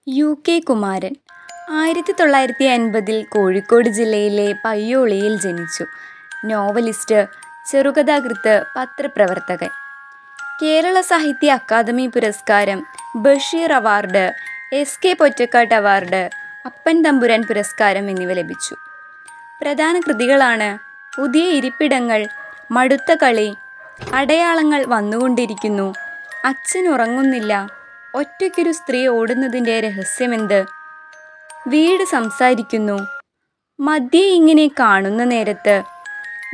UK Kumaran 1950 Kozhikode ജില്ലയിലെ പയ്യോളിയിൽ ജനിച്ചു. Novelist, ചെറുകഥാകൃത്ത്, പത്രപ്രവർത്തകൻ. Kerala സാഹിത്യ അക്കാദമി പുരസ്കാരം, Basheer award, SK Pottekkatt award, അപ്പൻ തമ്പുരാൻ പുരസ്കാരം എന്നിവ ലഭിച്ചു. പ്രധാന കൃതികളാണ് പുതിയ ഇരിപ്പിടങ്ങൾ, മടുത്ത കളി, അടയാളങ്ങൾ വന്നുകൊണ്ടിരിക്കുന്നു, അച്ഛൻ ഉറങ്ങുന്നില്ല, ഒറ്റയ്ക്കൊരു സ്ത്രീ ഓടുന്നതിൻ്റെ രഹസ്യമെന്ത്, വീട് സംസാരിക്കുന്നു, മധ്യേ ഇങ്ങനെ കാണുന്ന നേരത്ത്,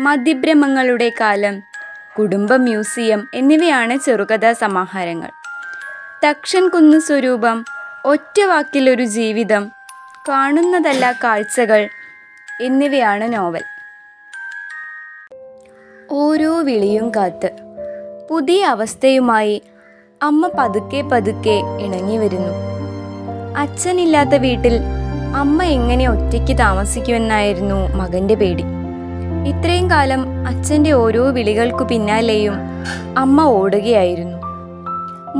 മതിഭ്രമങ്ങളുടെ കാലം, കുടുംബ മ്യൂസിയം എന്നിവയാണ് ചെറുകഥാ സമാഹാരങ്ങൾ. തക്ഷൻ കുന്ന് സ്വരൂപം, ഒറ്റ വാക്കിലൊരു ജീവിതം, കാണുന്നതല്ല കാഴ്ചകൾ എന്നിവയാണ് നോവൽ. ഓരോ വിളിയും കാത്ത്. പുതിയ അവസ്ഥയുമായി അമ്മ പതുക്കെ പതുക്കെ ഇണങ്ങി വരുന്നു. അച്ഛനില്ലാത്ത വീട്ടിൽ അമ്മ എങ്ങനെ ഒറ്റയ്ക്ക് താമസിക്കുമെന്നായിരുന്നു മകൻ്റെ പേടി. ഇത്രയും കാലം അച്ഛൻ്റെ ഓരോ വിളികൾക്കു പിന്നാലെയും അമ്മ ഓടുകയായിരുന്നു.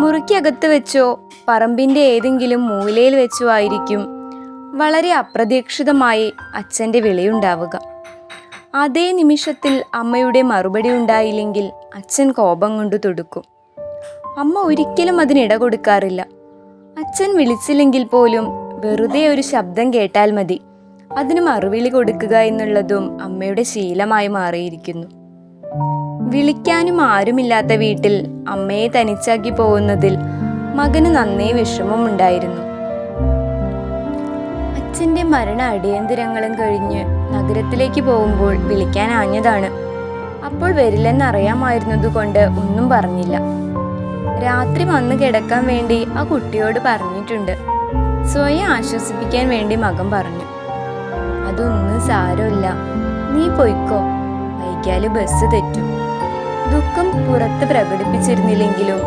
മുറിക്കകത്ത് വെച്ചോ പറമ്പിൻ്റെ ഏതെങ്കിലും മൂലയിൽ വെച്ചോ ആയിരിക്കും വളരെ അപ്രതീക്ഷിതമായി അച്ഛൻ്റെ വിളിയുണ്ടാവുക. അതേ നിമിഷത്തിൽ അമ്മയുടെ മറുപടി ഉണ്ടായില്ലെങ്കിൽ അച്ഛൻ കോപം കൊണ്ട് തുടുക്കും. അമ്മ ഒരിക്കലും അതിനിട കൊടുക്കാറില്ല. അച്ഛൻ വിളിച്ചില്ലെങ്കിൽ പോലും വെറുതെ ഒരു ശബ്ദം കേട്ടാൽ മതി, അതിന് മറുവിളി കൊടുക്കുക എന്നുള്ളതും അമ്മയുടെ ശീലമായി മാറിയിരിക്കുന്നു. വിളിക്കാനും ആരുമില്ലാത്ത വീട്ടിൽ അമ്മയെ തനിച്ചാക്കി പോകുന്നതിൽ മകന് നന്നേ വിഷമമുണ്ടായിരുന്നു. അച്ഛൻ്റെ മരണ അടിയന്തരങ്ങളും കഴിഞ്ഞ് നഗരത്തിലേക്ക് പോകുമ്പോൾ വിളിക്കാൻ ആഞ്ഞതാണ്. അപ്പോൾ വരില്ലെന്നറിയാമായിരുന്നതുകൊണ്ട് ഒന്നും പറഞ്ഞില്ല. രാത്രി വന്ന് കിടക്കാൻ വേണ്ടി ആ കുട്ടിയോട് പറഞ്ഞിട്ടുണ്ട്. സ്വയം ആശ്വസിപ്പിക്കാൻ വേണ്ടി മകൻ പറഞ്ഞു, അതൊന്നും സാരമില്ല, നീ പൊയ്ക്കോ, വൈകാല് ബസ് തെറ്റും. ദുഃഖം പുറത്ത് പ്രകടിപ്പിച്ചിരുന്നില്ലെങ്കിലും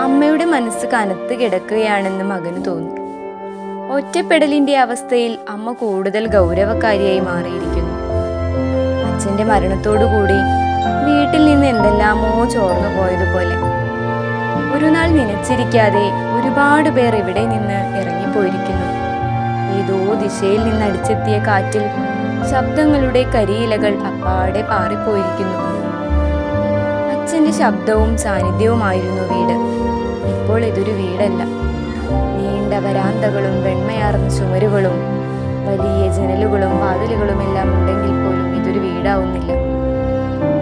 അമ്മയുടെ മനസ്സ് കനത്ത് കിടക്കുകയാണെന്ന് മകന് തോന്നി. ഒറ്റപ്പെടലിന്റെ അവസ്ഥയിൽ അമ്മ കൂടുതൽ ഗൗരവക്കാരിയായി മാറിയിരിക്കുന്നു. അച്ഛൻ്റെ മരണത്തോടുകൂടി വീട്ടിൽ നിന്ന് എന്തെല്ലാമോ ചോർന്നു പോയതുപോലെ. ഒരു നാൾ നനച്ചിരിക്കാതെ ഒരുപാട് പേർ ഇവിടെ നിന്ന് ഇറങ്ങിപ്പോയിരിക്കുന്നു. ഏതോ ദിശയിൽ നിന്ന് അടിച്ചെത്തിയ കാറ്റിൽ ശബ്ദങ്ങളുടെ കരിയിലകൾ അപ്പാടെ പാറിപ്പോയിരിക്കുന്നു. അച്ഛൻ്റെ ശബ്ദവും സാന്നിധ്യവുമായിരുന്നു വീട്. ഇപ്പോൾ ഇതൊരു വീടല്ല. നീണ്ട വരാന്തകളും വെണ്മയാർന്ന ചുമരുകളും വലിയ ജനലുകളും വാതിലുകളും എല്ലാം ഉണ്ടെങ്കിൽ പോലും ഇതൊരു വീടാവുന്നില്ല.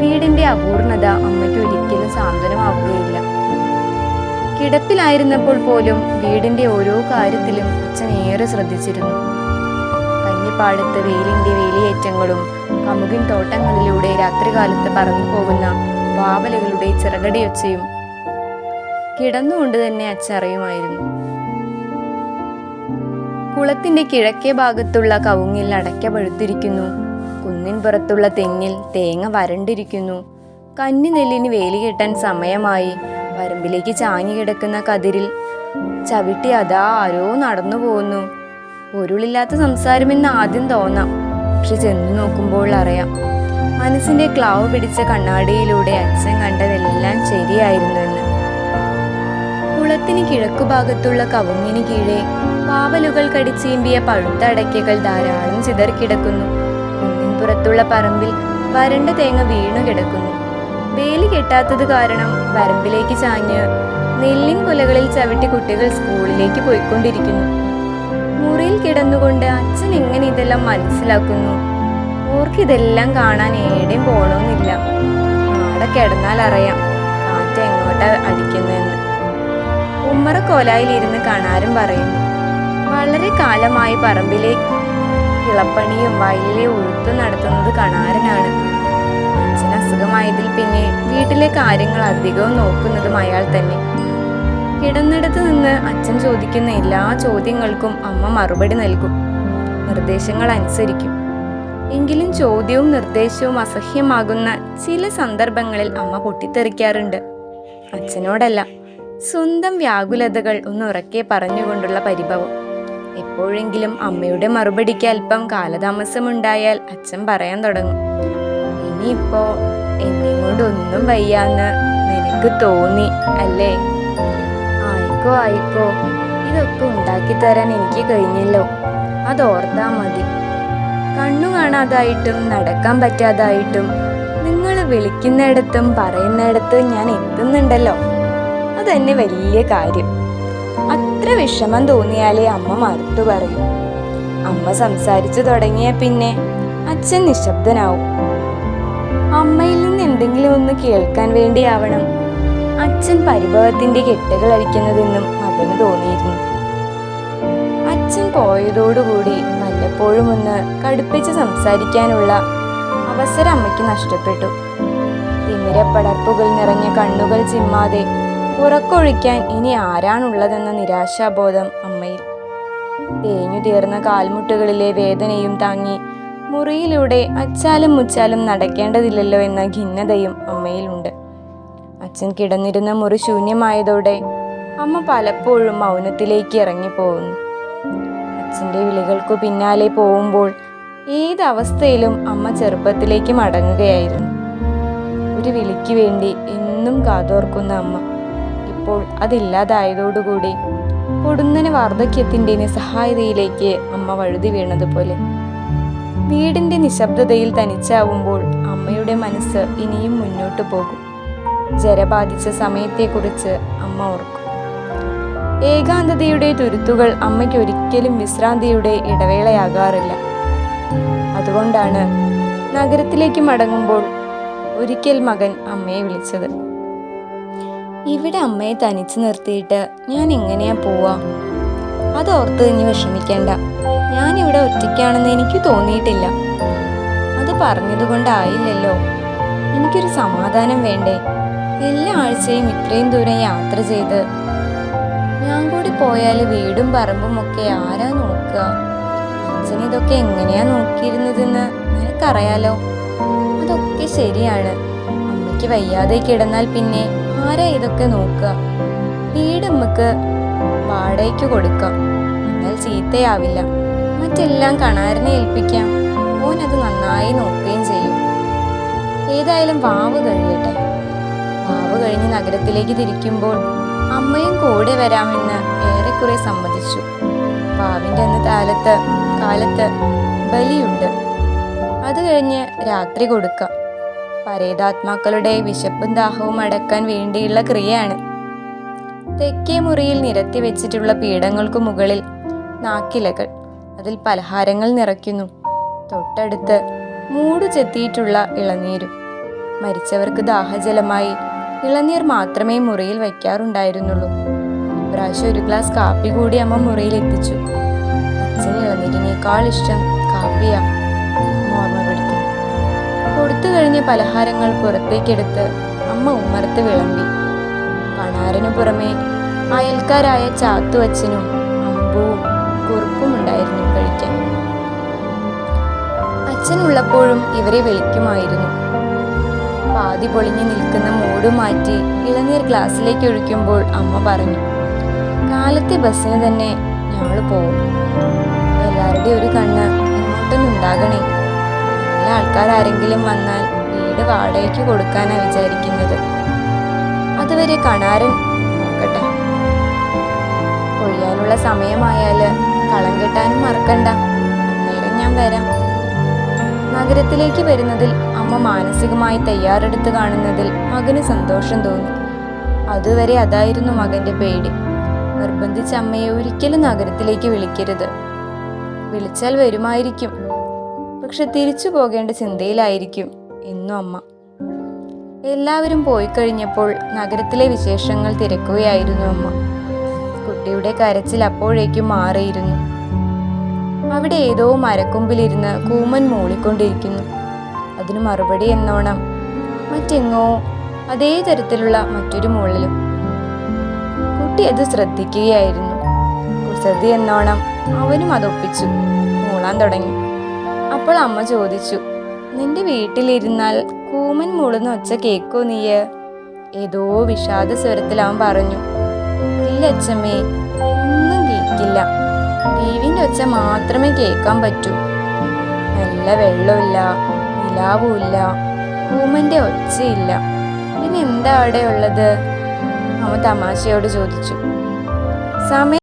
വീടിന്റെ അപൂർണത അമ്മയ്ക്ക് ഒരിക്കലും സാന്ത്വനമാവുകയില്ല. കിടപ്പിലായിരുന്നപ്പോൾ പോലും വീടിന്റെ ഓരോ കാര്യത്തിലും അച്ഛൻ ഏറെ ശ്രദ്ധിച്ചിരുന്നു. കഞ്ഞിപ്പാടത്ത് വെയിലിന്റെ വേലിയേറ്റങ്ങളും കമുകിൻ തോട്ടങ്ങളിലൂടെ രാത്രികാലത്ത് പറന്നു പോകുന്ന വാവലുകളുടെ ചിറകടിയൊച്ചയും കിടന്നുകൊണ്ട് തന്നെ അച്ഛൻ അറിയുമായിരുന്നു. കുളത്തിന്റെ കിഴക്കേ ഭാഗത്തുള്ള കവുങ്ങിൽ അടയ്ക്ക പഴുത്തിരിക്കുന്നു. കുന്നിൻ പുറത്തുള്ള തെങ്ങിൽ തേങ്ങ വരണ്ടിരിക്കുന്നു. കന്നി നെല്ലിന് വേലി കെട്ടാൻ സമയമായി. വരമ്പിലേക്ക് ചാഞ്ഞു കിടക്കുന്ന കതിരിൽ ചവിട്ടി അതാ ആരോ നടന്നു പോകുന്നു. പൊരുളില്ലാത്ത സംസാരമെന്ന് ആദ്യം തോന്നാം, പക്ഷെ ചെന്നു നോക്കുമ്പോൾ അറിയാം, മനസ്സിന്റെ ക്ലാവ് പിടിച്ച കണ്ണാടിയിലൂടെ അച്ഛൻ കണ്ടതെല്ലാം ശരിയായിരുന്നു എന്ന്. കുളത്തിന് കിഴക്കുഭാഗത്തുള്ള കവുങ്ങിന് കീഴെ പാവലുകൾ കടിച്ചീമ്പിയ പഴുത്ത അടയ്ക്കകൾ ധാരാളം ചിതറിക്കിടക്കുന്നു. കുന്നിൻ പുറത്തുള്ള പറമ്പിൽ വരണ്ട തേങ്ങ വീണു കിടക്കുന്നു. വേലി കെട്ടാത്തത് കാരണം വരമ്പിലേക്ക് ചാഞ്ഞ് നെല്ലിൻ കുലകളിൽ ചവിട്ടി കുട്ടികൾ സ്കൂളിലേക്ക് പോയിക്കൊണ്ടിരിക്കുന്നു. മുറിയിൽ കിടന്നുകൊണ്ട് അച്ഛൻ എങ്ങനെ ഇതെല്ലാം മനസ്സിലാക്കുന്നു? ഓർക്കിതെല്ലാം കാണാൻ ഏടെയും പോണമെന്നില്ല. നാളെ കിടന്നാൽ അറിയാം കാറ്റ് എങ്ങോട്ടാ അടിക്കുന്നതെന്ന്. ഉമ്മറക്കോലായിലിരുന്ന് കണാരൻ പറയുന്നു, വളരെ കാലമായി പറമ്പിലെ കിളപ്പണിയും വയലിലെ ഉഴുത്തും നടത്തുന്നത് കണാരനാണ്. അച്ഛൻ അസുഖമായതിൽ പിന്നെ വീട്ടിലെ കാര്യങ്ങൾ അധികവും നോക്കുന്നതും അയാൾ തന്നെ. കിടന്നിടത്ത് നിന്ന് അച്ഛൻ ചോദിക്കുന്ന എല്ലാ ചോദ്യങ്ങൾക്കും അമ്മ മറുപടി നൽകും, നിർദ്ദേശങ്ങൾ അനുസരിക്കും. എങ്കിലും ചോദ്യവും നിർദ്ദേശവും അസഹ്യമാകുന്ന ചില സന്ദർഭങ്ങളിൽ അമ്മ പൊട്ടിത്തെറിക്കാറുണ്ട്. അച്ഛനോടല്ല, സ്വന്തം വ്യാകുലതകൾ ഒന്നുറക്കെ പറഞ്ഞുകൊണ്ടുള്ള പരിഭവം. എപ്പോഴെങ്കിലും അമ്മയുടെ മറുപടിക്ക് അല്പം കാലതാമസമുണ്ടായാൽ അച്ഛൻ പറയാൻ തുടങ്ങും, ഇനിയിപ്പോ എന്നെ കൊണ്ടൊന്നും വയ്യാന്ന് നിനക്ക് തോന്നി അല്ലേ? ആയിക്കോ ഇതൊക്കെ ഉണ്ടാക്കി തരാൻ എനിക്ക് കഴിഞ്ഞല്ലോ, അതോർത്താ മതി. കണ്ണു കാണാതായിട്ടും നടക്കാൻ പറ്റാതായിട്ടും നിങ്ങൾ വിളിക്കുന്നിടത്തും പറയുന്നിടത്തും ഞാൻ എത്തുന്നുണ്ടല്ലോ, അതന്നെ വലിയ കാര്യം. അത്ര വിഷമം തോന്നിയാലേ അമ്മ മറുത്തു പറയും. അമ്മ സംസാരിച്ചു തുടങ്ങിയ പിന്നെ അച്ഛൻ നിശബ്ദനാവും. അമ്മയിൽ നിന്ന് എന്തെങ്കിലും ഒന്ന് കേൾക്കാൻ വേണ്ടിയാവണം അച്ഛൻ പരിഭവത്തിന്റെ കെട്ടുകൾ അഴിക്കുന്നതെന്നും മകന് തോന്നിയിരുന്നു. അച്ഛൻ പോയതോടുകൂടി വല്ലപ്പോഴും ഒന്ന് കടുപ്പിച്ച് സംസാരിക്കാനുള്ള അവസരം അമ്മയ്ക്ക് നഷ്ടപ്പെട്ടു. തിമിരപ്പടർപ്പുകൾ നിറഞ്ഞ കണ്ണുകൾ ചിമ്മാതെ ഉറക്കൊഴിക്കാൻ ഇനി ആരാണുള്ളതെന്ന നിരാശാബോധം അമ്മയിൽ. തേഞ്ഞു തീർന്ന കാൽമുട്ടുകളിലെ വേദനയും താങ്ങി മുറിയിലൂടെ അച്ചാലും മുച്ചാലും നടക്കേണ്ടതില്ലല്ലോ എന്ന ഖിന്നതയും അമ്മയിലുണ്ട്. അച്ഛൻ കിടന്നിരുന്ന മുറി ശൂന്യമായതോടെ അമ്മ പലപ്പോഴും മൗനത്തിലേക്ക് ഇറങ്ങിപ്പോകുന്നു. അച്ഛൻ്റെ വിളികൾക്കു പിന്നാലെ പോകുമ്പോൾ ഏതവസ്ഥയിലും അമ്മ ചെറുപ്പത്തിലേക്ക് മടങ്ങുകയായിരുന്നു. ഒരു വിളിക്ക് വേണ്ടി എന്നും കാതോർക്കുന്ന അമ്മ ഇപ്പോൾ അതില്ലാതായതോടുകൂടി പൊടുന്നനെ വാർദ്ധക്യത്തിൻ്റെ നിസ്സഹായതയിലേക്ക് അമ്മ വഴുതി വീണതുപോലെ. വീടിൻ്റെ നിശബ്ദതയിൽ തനിച്ചാവുമ്പോൾ അമ്മയുടെ മനസ്സ് ഇനിയും മുന്നോട്ടു പോകും. ജരബാധിച്ച സമയത്തെക്കുറിച്ച് അമ്മ ഓർക്കും. ഏകാന്തതയുടെ തുരുത്തുകൾ അമ്മയ്ക്ക് ഒരിക്കലും വിശ്രാന്തിയുടെ ഇടവേളയാകാറില്ല. അതുകൊണ്ടാണ് നഗരത്തിലേക്ക് മടങ്ങുമ്പോൾ ഒരിക്കൽ മകൻ അമ്മയെ വിളിച്ചത്. ഇവിടെ അമ്മയെ തനിച്ച് നിർത്തിയിട്ട് ഞാൻ എങ്ങനെയാ പോവാ? അതോർത്ത് ഇനി വിഷമിക്കേണ്ട, ഞാനിവിടെ ഒറ്റയ്ക്കാണെന്ന് എനിക്ക് തോന്നിയിട്ടില്ല. അത് പറഞ്ഞതുകൊണ്ടായില്ലല്ലോ. എനിക്കൊരു സമാധാനം വേണ്ടേ? എല്ലാ ആഴ്ചയും ഇത്രയും ദൂരം യാത്ര ചെയ്ത് ഞാൻ കൂടി പോയാൽ വീടും പറമ്പും ഒക്കെ ആരാ നോക്കുക? അച്ഛൻ ഇതൊക്കെ എങ്ങനെയാ നോക്കിയിരുന്നതെന്ന് നിനക്കറിയാലോ. അതൊക്കെ ശരിയാണ്. അമ്മയ്ക്ക് വയ്യാതെ കിടന്നാൽ പിന്നെ ആരാ ഇതൊക്കെ നോക്കുക? വീട് നമുക്ക് വാടകയ്ക്ക് കൊടുക്കാം, എന്നാൽ ചീത്തയാവില്ല. മറ്റെല്ലാം കണാരനെ ഏൽപ്പിക്കാം, ഓനത് നന്നായി നോക്കുകയും ചെയ്യും. ഏതായാലും വാവ് കഴിയട്ടെ. വാവ് കഴിഞ്ഞ് നഗരത്തിലേക്ക് തിരിക്കുമ്പോൾ അമ്മയും കൂടെ വരാമെന്ന് ഏറെക്കുറെ സമ്മതിച്ചു. വാവിൻ്റെ അന്ന് കാലത്ത് ബലിയുണ്ട്. അത് കഴിഞ്ഞ് രാത്രി കൊടുക്കാം. പരേതാത്മാക്കളുടെ വിശപ്പും ദാഹവും അടക്കാൻ വേണ്ടിയുള്ള ക്രിയയാണ്. തെക്കേ മുറിയിൽ നിരത്തി വെച്ചിട്ടുള്ള പീഠങ്ങൾക്കു മുകളിൽ നാക്കിലകൾ, അതിൽ പലഹാരങ്ങൾ നിറയ്ക്കുന്നു. തൊട്ടടുത്ത് മൂടു ചെത്തിയിട്ടുള്ള ഇളനീരും. മരിച്ചവർക്ക് ദാഹജലമായി ഇളനീർ മാത്രമേ മുറിയിൽ വയ്ക്കാറുണ്ടായിരുന്നുള്ളൂ. ഇപ്രാവശ്യം ഒരു ഗ്ലാസ് കാപ്പി കൂടി അമ്മ മുറിയിൽ എത്തിച്ചു. അച്ഛന് ഇളനീരിനേക്കാൾ ഇഷ്ടം കാപ്പിയാ, ഓർമ്മപ്പെടുത്തി. കൊടുത്തു കഴിഞ്ഞ പലഹാരങ്ങൾ പുറത്തേക്കെടുത്ത് അമ്മ ഉമ്മറത്ത് വിളമ്പി. കണാരനു പുറമെ അയൽക്കാരായ ചാത്തുവച്ചനും അമ്പുവും കുറുപ്പും ഉണ്ടായിരുന്നു കഴിക്കാൻ. അച്ഛനുള്ളപ്പോഴും ഇവരെ വിളിക്കുമായിരുന്നു. പാതി പൊളിഞ്ഞു നിൽക്കുന്ന മൂട് മാറ്റി ഇളനീർ ഗ്ലാസ്സിലേക്ക് ഒഴിക്കുമ്പോൾ അമ്മ പറഞ്ഞു, കാലത്തെ ബസ്സിന് തന്നെ ഞങ്ങൾ പോവും. എല്ലാവരുടെയും ഒരു കണ്ണ് ഇങ്ങോട്ടൊന്നും ഉണ്ടാകണേ. നല്ല ആൾക്കാരാരെങ്കിലും വന്നാൽ വീട് വാടകയ്ക്ക് കൊടുക്കാനാ വിചാരിക്കുന്നത്. അതുവരെ കണാരൻ നോക്കട്ടെ. കൊയ്യാനുള്ള സമയമായാൽ കളം കെട്ടാനും മറക്കണ്ട. അന്നേരം ഞാൻ വരാം. നഗരത്തിലേക്ക് വരുന്നതിൽ അമ്മ മാനസികമായി തയ്യാറെടുത്ത് കാണുന്നതിൽ മകന് സന്തോഷം തോന്നി. അതുവരെ അതായിരുന്നു മകന്റെ പേടി. നിർബന്ധിച്ച അമ്മയെ ഒരിക്കലും നഗരത്തിലേക്ക് വിളിക്കരുത്. വിളിച്ചാൽ വരുമായിരിക്കും, പക്ഷെ തിരിച്ചു പോകേണ്ട ചിന്തയിലായിരിക്കും എന്നും അമ്മ. എല്ലാവരും പോയി കഴിഞ്ഞപ്പോൾ നഗരത്തിലെ വിശേഷങ്ങൾ തിരക്കുകയായിരുന്നു അമ്മ. കുട്ടിയുടെ കരച്ചിൽ അപ്പോഴേക്കും മാറിയിരുന്നു. അവിടെ ഏതോ മരക്കൊമ്പിലിരുന്ന് കൂമൻ മൂളിക്കൊണ്ടിരിക്കുന്നു. അതിനു മറുപടി എന്നോണം മറ്റെങ്ങോ അതേ തരത്തിലുള്ള മറ്റൊരു മൂളലും. കുട്ടി അത് ശ്രദ്ധിക്കുകയായിരുന്നു. കുസൃതി എന്നോണം അവനും അതൊപ്പിച്ചു മൂളാൻ തുടങ്ങി. അപ്പോൾ അമ്മ ചോദിച്ചു, നിന്റെ വീട്ടിലിരുന്നാൽ കൂമൻ മൂളുന്ന ഒച്ച കേക്കോ നീയ്? ഏതോ വിഷാദ സ്വരത്തിൽ അവൻ പറഞ്ഞു, ഇല്ല അച്ഛമ്മേ, ഒന്നും കേൾക്കില്ല. ടിവിൻ്റെ ഒച്ച മാത്രമേ കേൾക്കാൻ പറ്റൂ. നല്ല വെള്ളമില്ല, നിലാവുമില്ല, കൂമൻ്റെ ഒച്ചയില്ല. പിന്നെ എന്താ അവിടെ ഉള്ളത്? അവൻ തമാശയോട് ചോദിച്ചു. സമയം